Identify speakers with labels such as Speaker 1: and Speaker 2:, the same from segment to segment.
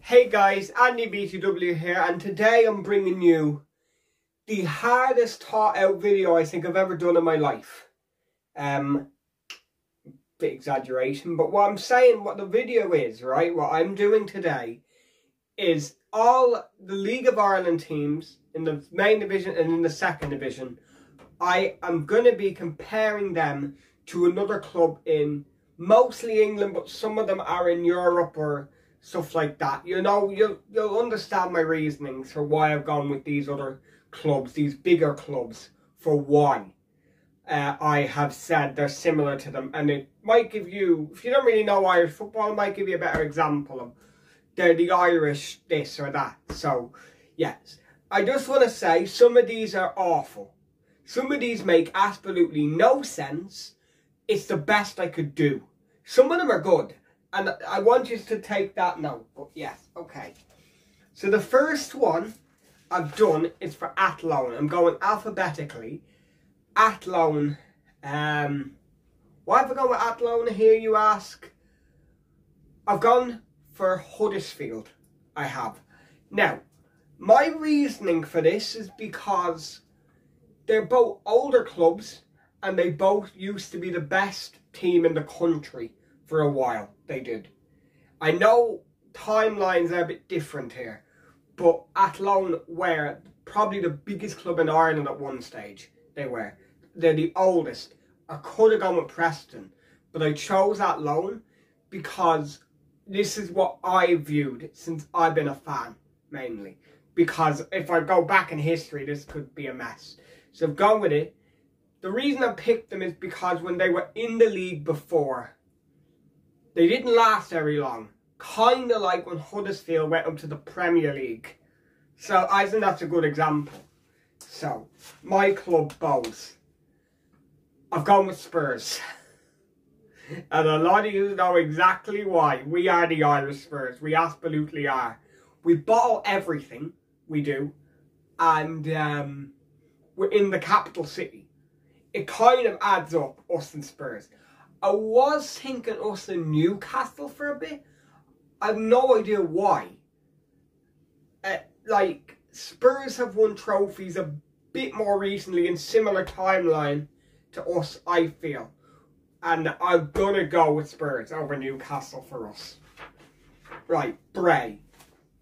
Speaker 1: Hey guys, Andy BTW here, and today I'm bringing you the hardest thought out video I think I've ever done in my life. Bit exaggeration, but what I'm saying, what the video is, right, what I'm doing today is all the League of Ireland teams in the main division and in the second division. I am going to be comparing them to another club in mostly England, but some of them are in Europe or stuff like that. You know, you'll understand my reasonings for why I've gone with these other clubs, these bigger clubs, for why I have said they're similar to them. And it might give you, if you don't really know Irish football, it might give you a better example of they're the Irish this or that. So, yes. I just want to say some of these are awful. Some of these make absolutely no sense. It's the best I could do. Some of them are good. And I want you to take that note. But yes, okay. So the first one I've done is for Athlone. I'm going alphabetically. Athlone. Why have I gone with Athlone here, you ask? I've gone for Huddersfield. I have. Now, my reasoning for this is because they're both older clubs and they both used to be the best team in the country for a while. They did. I know timelines are a bit different here, but Athlone were probably the biggest club in Ireland at one stage. They were. They're the oldest. I could have gone with Preston, but I chose Athlone because this is what I viewed since I've been a fan, mainly. Because if I go back in history, this could be a mess. So I've gone with it. The reason I picked them is because when they were in the league before, they didn't last very long. Kind of like when Huddersfield went up to the Premier League. So I think that's a good example. So, my club, Bows. I've gone with Spurs. And a lot of you know exactly why. We are the Irish Spurs. We absolutely are. We bottle everything. We do. And we're in the capital city. It kind of adds up, us and Spurs. I was thinking us in Newcastle for a bit. I have no idea why. Like, Spurs have won trophies a bit more recently in similar timeline to us, I feel. And I'm going to go with Spurs over Newcastle for us. Right, Bray.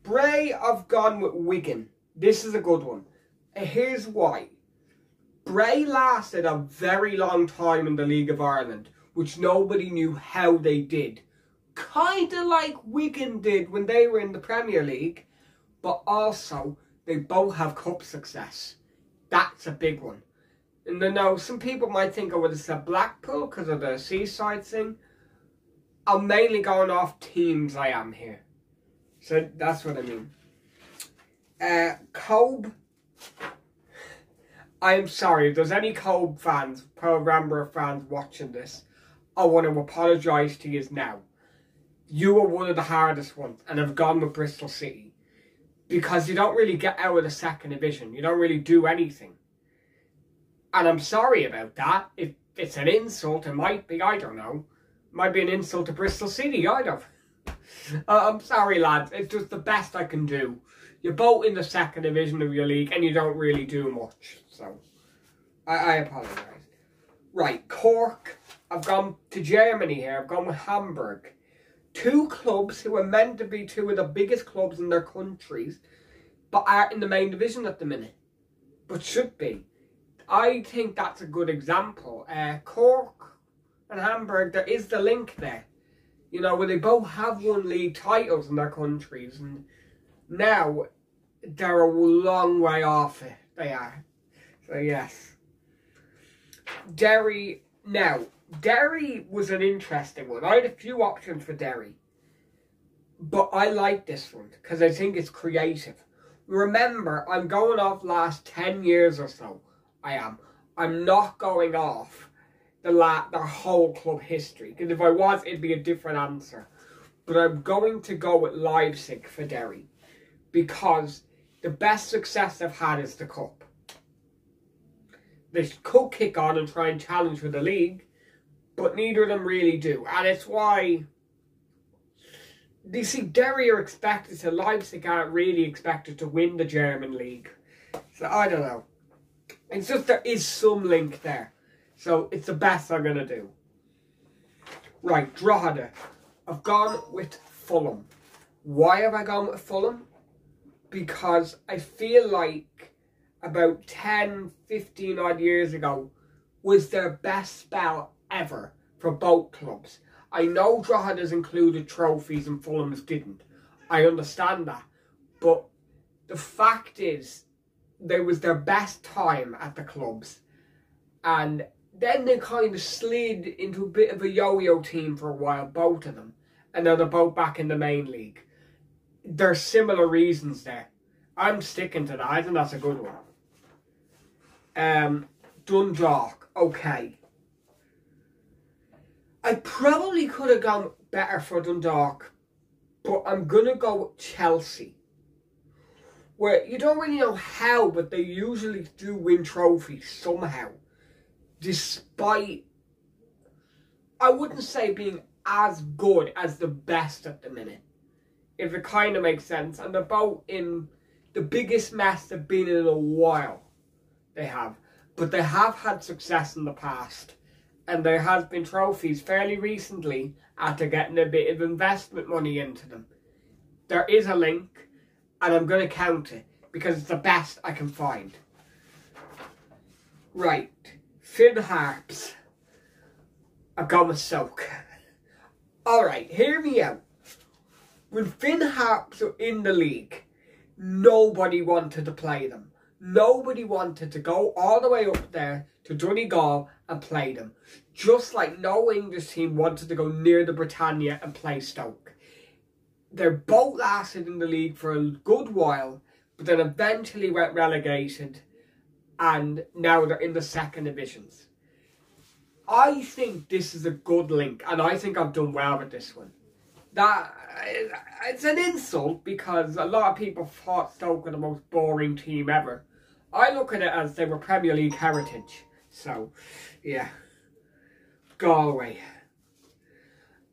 Speaker 1: Bray, I've gone with Wigan. This is a good one. Here's why. Bray lasted a very long time in the League of Ireland, which nobody knew how they did. Kind of like Wigan did when they were in the Premier League, but also they both have cup success. That's a big one. And I know some people might think I would have said Blackpool because of the seaside thing. I'm mainly going off teams I am here. So that's what I mean. Cobh. I am sorry, if there's any Cobh fans, Pearl Rambler fans watching this, I want to apologise to you now. You were one of the hardest ones, and I've gone with Bristol City. Because you don't really get out of the second division. You don't really do anything. And I'm sorry about that. If it's an insult, it might be, I don't know. It might be an insult to Bristol City, I don't. I'm sorry, lads. It's just the best I can do. You're both in the second division of your league, and you don't really do much. So, I apologise. Right, Cork. I've gone to Germany here. I've gone with Hamburg. Two clubs who are meant to be two of the biggest clubs in their countries, but aren't in the main division at the minute. But should be. I think that's a good example. Cork and Hamburg, there is the link there. You know, where they both have won league titles in their countries, and now they're a long way off it. They are. So, yes. Derry. Now, Derry was an interesting one. I had a few options for Derry. But I like this one because I think it's creative. Remember, I'm going off last 10 years or so. I am. I'm not going off their whole club history. Because if I was, it'd be a different answer. But I'm going to go with Leipzig for Derry. Because the best success they've had is the cup. They could kick on and try and challenge for the league, but neither of them really do. And it's why you see, Derry are expected to, Leipzig aren't really expected to win the German league. So I don't know. It's just there is some link there. So it's the best I'm going to do. Right, Drogheda. I've gone with Fulham. Why have I gone with Fulham? Because I feel like about 10, 15 odd years ago was their best spell ever for both clubs. I know Drogheda's included trophies and Fulham's didn't. I understand that. But the fact is, there was their best time at the clubs. And then they kind of slid into a bit of a yo-yo team for a while, both of them. And now they're both back in the main league. There's similar reasons there. I'm sticking to that. I think that's a good one. Dundalk. Okay. I probably could have gone better for Dundalk, but I'm going to go with Chelsea. Where you don't really know how, but they usually do win trophies somehow. Despite, I wouldn't say being as good as the best at the minute, if it kind of makes sense. And they're both in the biggest mess they've been in a while. They have. But they have had success in the past. And there has been trophies fairly recently after getting a bit of investment money into them. There is a link, and I'm going to count it because it's the best I can find. Right, Finn Harps. I've gone with Stoke. Alright, hear me out. When Finn Harps were in the league, nobody wanted to play them. Nobody wanted to go all the way up there to Donegal and play them. Just like no English team wanted to go near the Britannia and play Stoke. They both lasted in the league for a good while, but then eventually went relegated, and now they're in the second divisions. I think this is a good link, and I think I've done well with this one. That it's an insult because a lot of people thought Stoke were the most boring team ever. I look at it as they were Premier League heritage. So, yeah. Galway.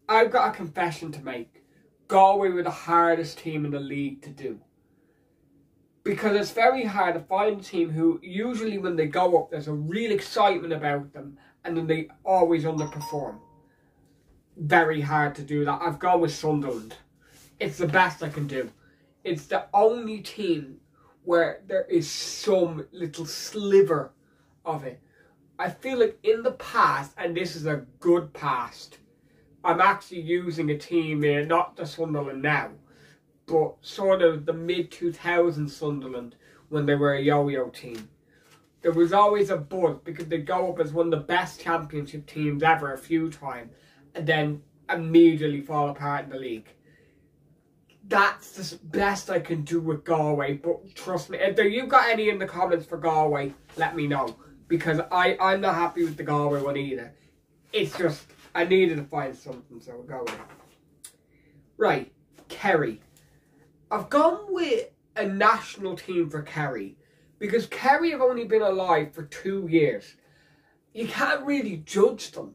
Speaker 1: I've got a confession to make. Galway were the hardest team in the league to do. Because it's very hard to find a team who, usually when they go up, there's a real excitement about them, and then they always underperform. Very hard to do that. I've gone with Sunderland. It's the best I can do. It's the only team where there is some little sliver of it. I feel like in the past, and this is a good past, I'm actually using a team here, not the Sunderland now, but sort of the mid-2000s Sunderland when they were a yo-yo team. There was always a buzz because they'd go up as one of the best championship teams ever a few times and then immediately fall apart in the league. That's the best I can do with Galway, but trust me, if you've got any in the comments for Galway, let me know. Because I'm not happy with the Galway one either. It's just, I needed to find something, so we'll go with it. Right, Kerry. I've gone with a national team for Kerry, because Kerry have only been alive for 2 years. You can't really judge them.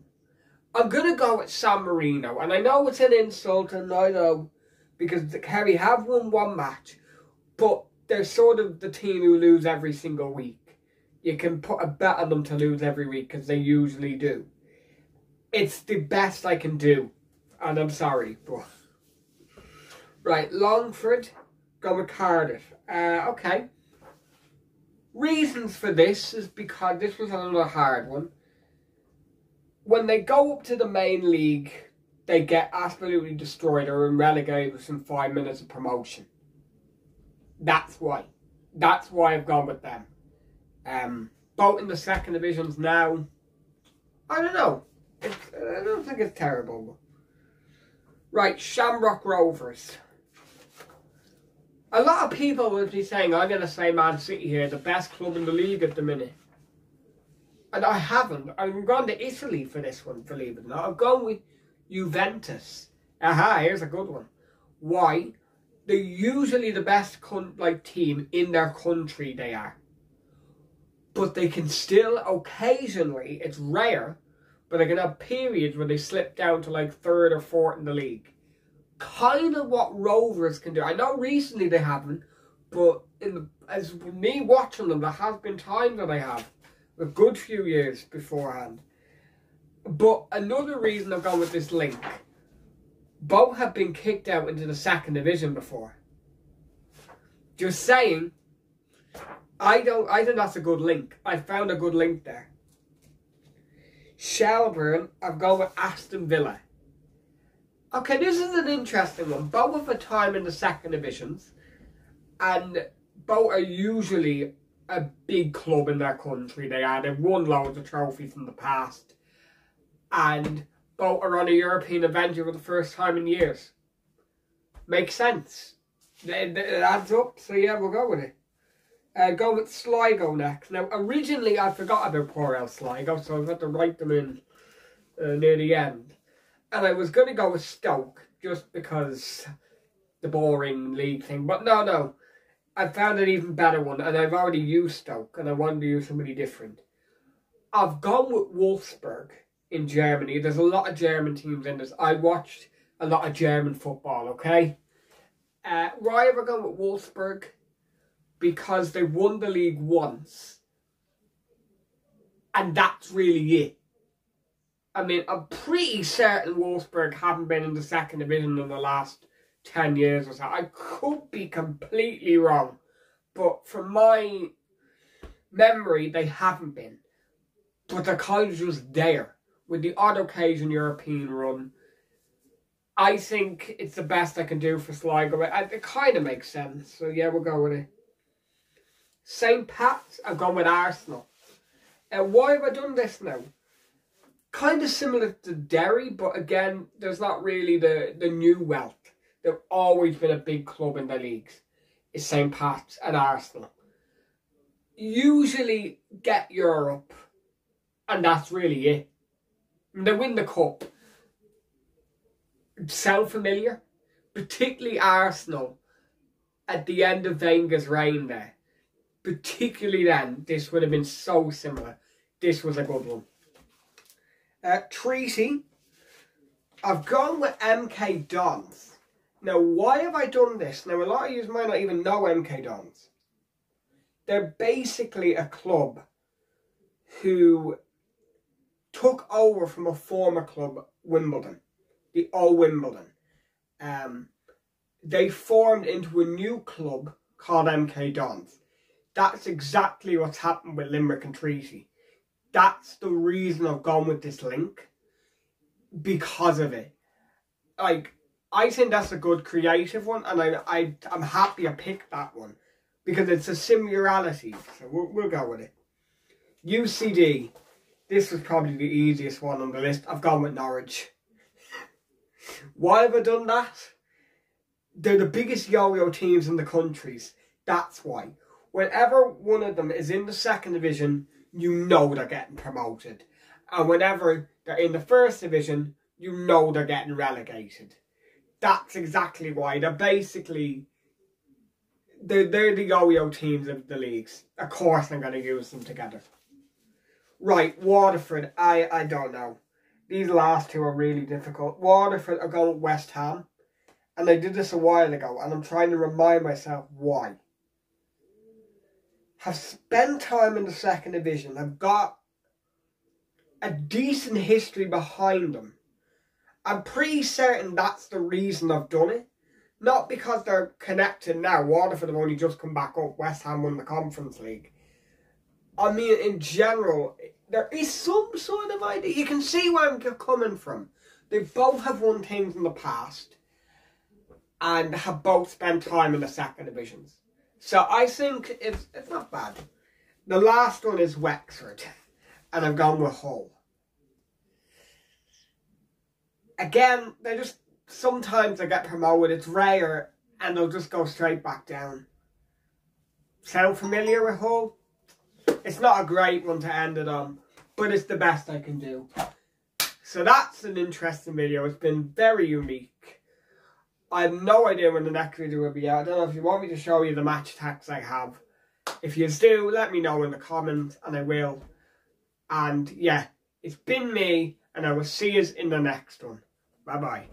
Speaker 1: I'm going to go with San Marino, and I know it's an insult, and I know, because the Kerry have won one match, but they're sort of the team who lose every single week. You can put a bet on them to lose every week, because they usually do. It's the best I can do, and I'm sorry, but... Right, Longford, go with Cardiff. Okay. Reasons for this is because this was another hard one. When they go up to the main league, they get absolutely destroyed or relegated within 5 minutes of promotion. That's why. That's why I've gone with them. Both in the second divisions now. I don't know. I don't think it's terrible. Right, Shamrock Rovers. A lot of people will be saying, I'm going to say Man City here, the best club in the league at the minute. And I haven't. I'm going to Italy for this one, believe it or not. I'm going with Juventus. Aha, here's a good one. Why? They're usually the best team in their country, they are. But they can still, occasionally, it's rare, but they can have periods where they slip down to like 3rd or 4th in the league. kind of what Rovers can do. I know recently they haven't, but as me watching them, there has been times that I have, a good few years beforehand. But another reason I've gone with this link, both have been kicked out into the second division before. Just saying, I think that's a good link. I found a good link there. Shelbourne, I've gone with Aston Villa. Okay, this is an interesting one. Both have a time in the second divisions, and both are usually a big club in their country. They've won loads of trophies in the past, and both are on a European adventure for the first time in years. Makes sense. It adds up, so yeah, we'll go with it. Go with Sligo next. Now, originally I forgot about poor El Sligo, so I've had to write them in near the end. And I was going to go with Stoke, just because the boring league thing. But no. I found an even better one, and I've already used Stoke, and I wanted to use somebody different. I've gone with Wolfsburg in Germany. There's a lot of German teams in this. I watched a lot of German football, okay? Why have I gone with Wolfsburg? Because they won the league once. And that's really it. I mean, I'm pretty certain Wolfsburg haven't been in the second division in the last 10 years or so. I could be completely wrong. But from my memory, they haven't been. But they're kind of just there. With the odd occasion European run. I think it's the best I can do for Sligo. It kind of makes sense. So yeah, we'll go with it. St. Pat's, I've gone with Arsenal. Why have I done this now? Kind of similar to Derry, but again, there's not really the new wealth. They've always been a big club in the leagues. It's St. Pat's and Arsenal. Usually get Europe, and that's really it. They win the cup. Sound familiar? Particularly Arsenal at the end of Wenger's reign there. Particularly then, this would have been so similar. This was a good one. Treaty, I've gone with MK Dons. Now, why have I done this? Now, a lot of you might not even know MK Dons. They're basically a club who took over from a former club, Wimbledon. The old Wimbledon. They formed into a new club called MK Dons. That's exactly what's happened with Limerick and Treaty. That's the reason I've gone with this link. Because of it. Like, I think that's a good creative one, and I'm happy I picked that one. Because it's a similarity. So we'll go with it. UCD. This was probably the easiest one on the list. I've gone with Norwich. Why have I done that? They're the biggest yo-yo teams in the countries. That's why. Whenever one of them is in the second division, you know they're getting promoted. And whenever they're in the first division, you know they're getting relegated. That's exactly why. They're basically... They're the yo-yo teams of the leagues. Of course I'm going to use them together. Right, Waterford. I don't know. These last two are really difficult. Waterford are going with West Ham. And I did this a while ago. And I'm trying to remind myself why. Have spent time in the second division. I've got a decent history behind them. I'm pretty certain that's the reason I've done it. Not because they're connected now. Waterford have only just come back up. West Ham won the Conference League. I mean, in general, there is some sort of idea. You can see where I'm coming from. They both have won things in the past. And have both spent time in the second divisions. So I think it's not bad. The last one is Wexford. And I've gone with Hull. Again, they just... Sometimes they get promoted. It's rare. And they'll just go straight back down. Sound familiar with Hull? It's not a great one to end it on. But it's the best I can do. So that's an interesting video. It's been very unique. I have no idea when the next video will be out. I don't know if you want me to show you the match tags I have. If you do, let me know in the comments and I will. And yeah, it's been me and I will see you in the next one. Bye bye.